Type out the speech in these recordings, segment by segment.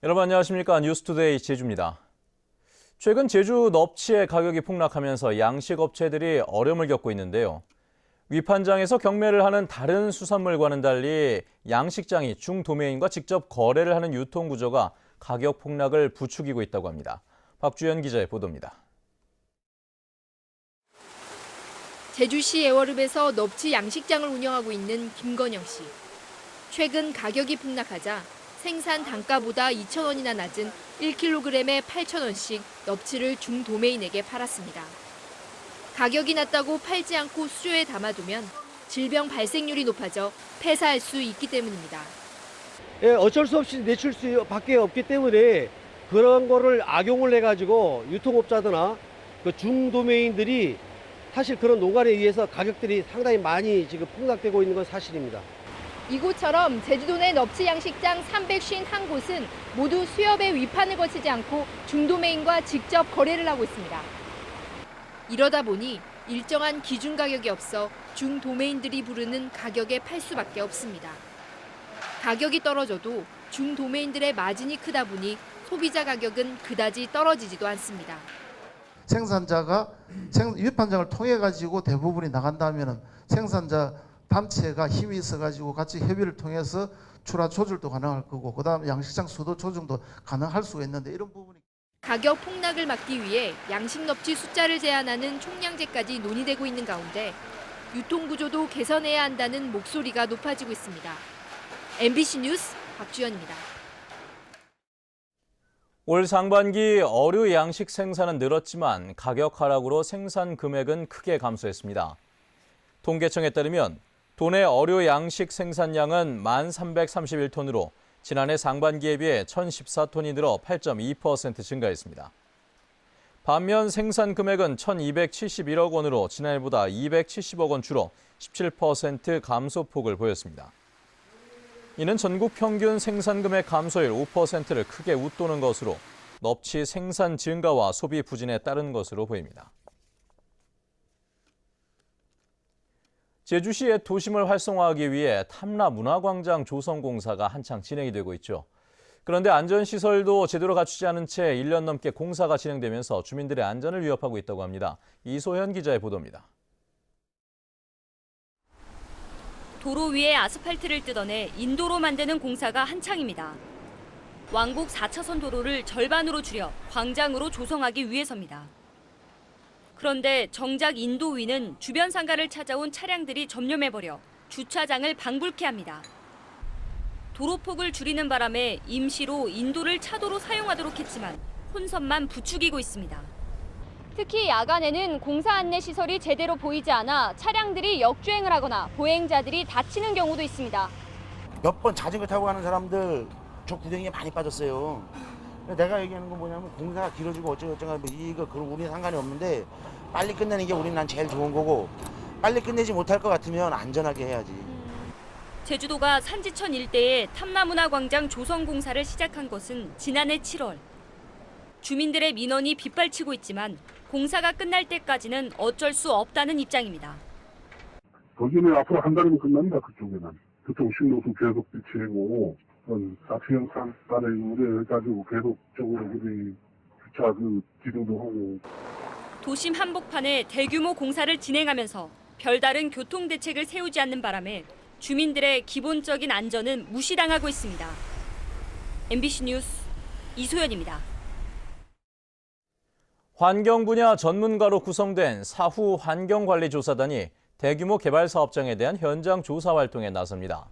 여러분 안녕하십니까? 뉴스투데이 제주입니다. 최근 제주 넙치의 가격이 폭락하면서 양식업체들이 어려움을 겪고 있는데요. 위판장에서 경매를 하는 다른 수산물과는 달리 양식장이 중도매인과 직접 거래를 하는 유통구조가 가격 폭락을 부추기고 있다고 합니다. 박주연 기자의 보도입니다. 제주시 애월읍에서 넙치 양식장을 운영하고 있는 김건영 씨. 최근 가격이 폭락하자 생산 단가보다 2,000원이나 낮은 1kg에 8,000원씩 넙치를 중도매인에게 팔았습니다. 가격이 낮다고 팔지 않고 수조에 담아두면 질병 발생률이 높아져 폐사할 수 있기 때문입니다. 예, 어쩔 수 없이 내출 수밖에 없기 때문에 그런 거를 악용을 해가지고 유통업자들이나 그 중도매인들이 사실 그런 노간에 의해서 가격들이 상당히 많이 지금 폭락되고 있는 건 사실입니다. 이곳처럼 제주도 내 넙치 양식장 351곳은 모두 수협의 위판을 거치지 않고 중도매인과 직접 거래를 하고 있습니다. 이러다 보니 일정한 기준 가격이 없어 중도매인들이 부르는 가격에 팔 수밖에 없습니다. 가격이 떨어져도 중도매인들의 마진이 크다 보니 소비자 가격은 그다지 떨어지지도 않습니다. 생산자가 위판장을 통해 가지고 대부분이 나간다면은 생산자 단체가 힘이 있어 가지고 같이 협의를 통해서 출하 조절도 가능할 거고 그다음에 양식장 수도 조정도 가능할 수가 있는데 이런 부분이 가격 폭락을 막기 위해 양식 넙치 숫자를 제한하는 총량제까지 논의되고 있는 가운데 유통구조도 개선해야 한다는 목소리가 높아지고 있습니다. MBC 뉴스 박주연입니다. 올 상반기 어류 양식 생산은 늘었지만 가격 하락으로 생산 금액은 크게 감소했습니다. 통계청에 따르면 도내 어류 양식 생산량은 1,331톤으로 지난해 상반기에 비해 1,014톤이 늘어 8.2% 증가했습니다. 반면 생산 금액은 1,271억 원으로 지난해보다 270억 원 줄어 17% 감소폭을 보였습니다. 이는 전국 평균 생산 금액 감소율 5%를 크게 웃도는 것으로 넙치 생산 증가와 소비 부진에 따른 것으로 보입니다. 제주시의 도심을 활성화하기 위해 탐라 문화광장 조성 공사가 한창 진행이 되고 있죠. 그런데 안전시설도 제대로 갖추지 않은 채 1년 넘게 공사가 진행되면서 주민들의 안전을 위협하고 있다고 합니다. 이소현 기자의 보도입니다. 도로 위에 아스팔트를 뜯어내 인도로 만드는 공사가 한창입니다. 왕복 4차선 도로를 절반으로 줄여 광장으로 조성하기 위해서입니다. 그런데 정작 인도 위는 주변 상가를 찾아온 차량들이 점령해버려 주차장을 방불케 합니다. 도로폭을 줄이는 바람에 임시로 인도를 차도로 사용하도록 했지만 혼선만 부추기고 있습니다. 특히 야간에는 공사 안내 시설이 제대로 보이지 않아 차량들이 역주행을 하거나 보행자들이 다치는 경우도 있습니다. 몇 번 자전거 타고 가는 사람들 저 구덩이에 많이 빠졌어요. 내가 얘기하는 건 뭐냐면 공사가 길어지고 어쩌고저쩌고 이거 그런 우리는 상관이 없는데 빨리 끝내는 게 우리는 난 제일 좋은 거고 빨리 끝내지 못할 것 같으면 안전하게 해야지. 제주도가 산지천 일대에 탐라문화광장 조성 공사를 시작한 것은 지난해 7월. 주민들의 민원이 빗발치고 있지만 공사가 끝날 때까지는 어쩔 수 없다는 입장입니다. 거기는 앞으로 한 달이면 끝납니다. 그쪽에는. 그쪽 신호수 계속 비치고 4층형 상단에 의뢰해가지고 계속적으로 우리 주차 지도도 하고. 도심 한복판에 대규모 공사를 진행하면서 별다른 교통 대책을 세우지 않는 바람에 주민들의 기본적인 안전은 무시당하고 있습니다. MBC 뉴스 이소연입니다. 환경 분야 전문가로 구성된 사후 환경관리조사단이 대규모 개발 사업장에 대한 현장 조사 활동에 나섭니다.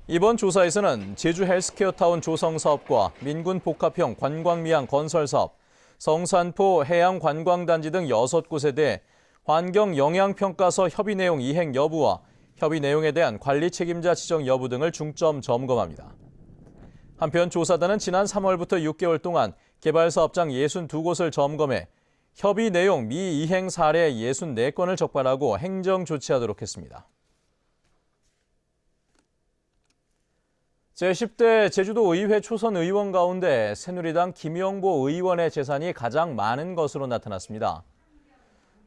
이번 조사에서는 제주 헬스케어타운 조성 사업과 민군 복합형 관광미항 건설 사업, 성산포 해양관광단지 등 6곳에 대해 환경영향평가서 협의 내용 이행 여부와 협의 내용에 대한 관리 책임자 지정 여부 등을 중점 점검합니다. 한편 조사단은 지난 3월부터 6개월 동안 개발 사업장 62곳을 점검해 협의 내용 미이행 사례 64건을 적발하고 행정 조치하도록 했습니다. 제10대 제주도 의회 초선 의원 가운데 새누리당 김영보 의원의 재산이 가장 많은 것으로 나타났습니다.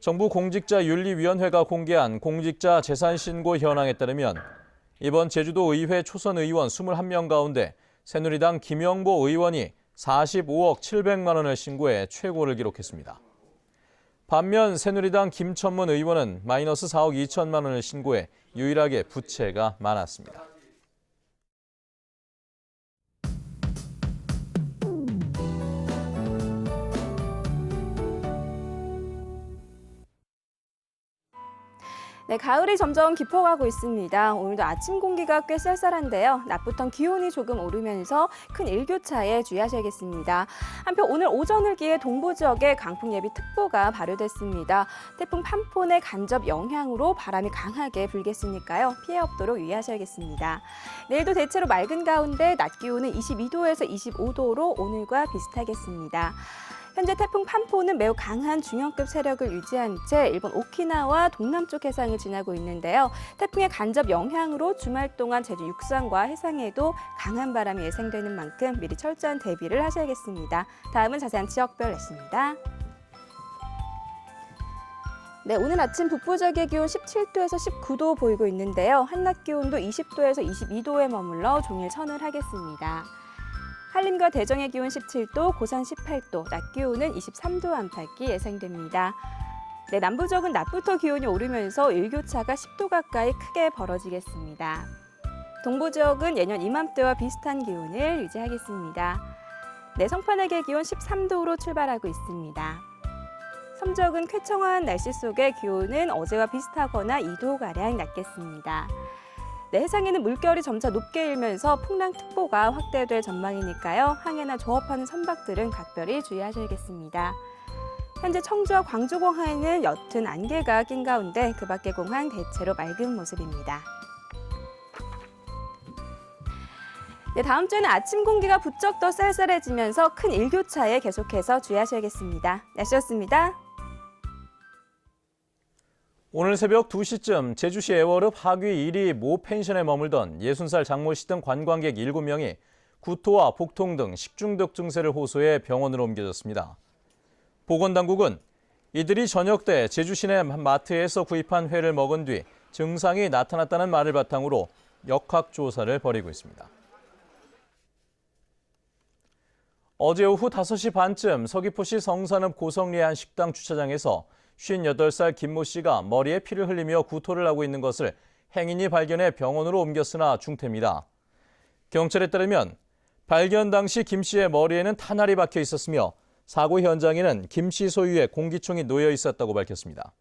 정부 공직자윤리위원회가 공개한 공직자 재산 신고 현황에 따르면 이번 제주도 의회 초선 의원 21명 가운데 새누리당 김영보 의원이 45억 700만 원을 신고해 최고를 기록했습니다. 반면 새누리당 김천문 의원은 마이너스 4억 2천만 원을 신고해 유일하게 부채가 많았습니다. 네, 가을이 점점 깊어가고 있습니다. 오늘도 아침 공기가 꽤 쌀쌀한데요. 낮부터 기온이 조금 오르면서 큰 일교차에 주의하셔야겠습니다. 한편 오늘 오전을 기해 동부 지역에 강풍 예비 특보가 발효됐습니다. 태풍 팜폰의 간접 영향으로 바람이 강하게 불겠으니까요. 피해 없도록 유의하셔야겠습니다. 내일도 대체로 맑은 가운데 낮 기온은 22도에서 25도로 오늘과 비슷하겠습니다. 현재 태풍 팜폰은 매우 강한 중형급 세력을 유지한 채 일본 오키나와 동남쪽 해상을 지나고 있는데요. 태풍의 간접 영향으로 주말 동안 제주 육상과 해상에도 강한 바람이 예상되는 만큼 미리 철저한 대비를 하셔야겠습니다. 다음은 자세한 지역별 날씨입니다. 네, 오늘 아침 북부 지역의 기온 17도에서 19도 보이고 있는데요. 한낮 기온도 20도에서 22도에 머물러 종일 서늘하겠습니다. 한림과 대정의 기온 17도, 고산 18도, 낮 기온은 23도 안팎이 예상됩니다. 네, 남부 지역은 낮부터 기온이 오르면서 일교차가 10도 가까이 크게 벌어지겠습니다. 동부 지역은 예년 이맘때와 비슷한 기온을 유지하겠습니다. 네, 성판역의 기온 13도로 출발하고 있습니다. 섬 지역은 쾌청한 날씨 속에 기온은 어제와 비슷하거나 2도가량 낮겠습니다. 네, 해상에는 물결이 점차 높게 일면서 풍랑특보가 확대될 전망이니까요. 항해나 조업하는 선박들은 각별히 주의하셔야겠습니다. 현재 청주와 광주공항에는 옅은 안개가 낀 가운데 그 밖의 공항 대체로 맑은 모습입니다. 네, 다음 주에는 아침 공기가 부쩍 더 쌀쌀해지면서 큰 일교차에 계속해서 주의하셔야겠습니다. 날씨였습니다. 오늘 새벽 2시쯤 제주시 애월읍 하귀 1위 모 펜션에 머물던 60살 장모 씨 등 관광객 7명이 구토와 복통 등 식중독 증세를 호소해 병원으로 옮겨졌습니다. 보건당국은 이들이 저녁 때 제주 시내 마트에서 구입한 회를 먹은 뒤 증상이 나타났다는 말을 바탕으로 역학조사를 벌이고 있습니다. 어제 오후 5시 반쯤 서귀포시 성산읍 고성리의 한 식당 주차장에서 58살 김모 씨가 머리에 피를 흘리며 구토를 하고 있는 것을 행인이 발견해 병원으로 옮겼으나 중태입니다. 경찰에 따르면 발견 당시 김 씨의 머리에는 탄알이 박혀 있었으며 사고 현장에는 김 씨 소유의 공기총이 놓여 있었다고 밝혔습니다.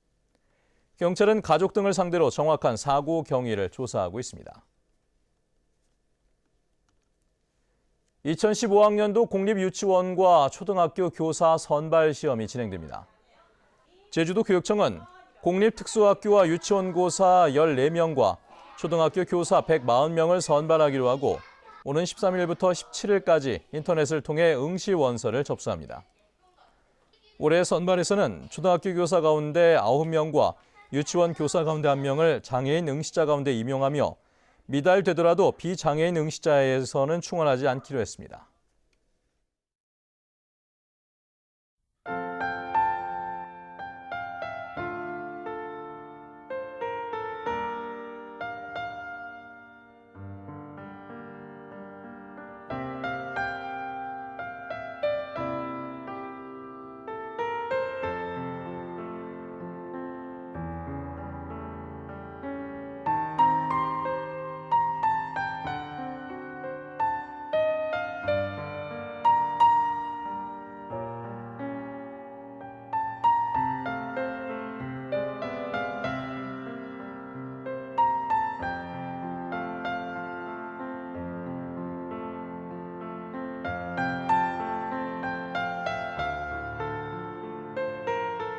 경찰은 가족 등을 상대로 정확한 사고 경위를 조사하고 있습니다. 2015학년도 공립유치원과 초등학교 교사 선발 시험이 진행됩니다. 제주도 교육청은 공립특수학교와 유치원 고사 14명과 초등학교 교사 140명을 선발하기로 하고 오는 13일부터 17일까지 인터넷을 통해 응시 원서를 접수합니다. 올해 선발에서는 초등학교 교사 가운데 9명과 유치원 교사 가운데 1명을 장애인 응시자 가운데 임용하며 미달되더라도 비장애인 응시자에서는 충원하지 않기로 했습니다.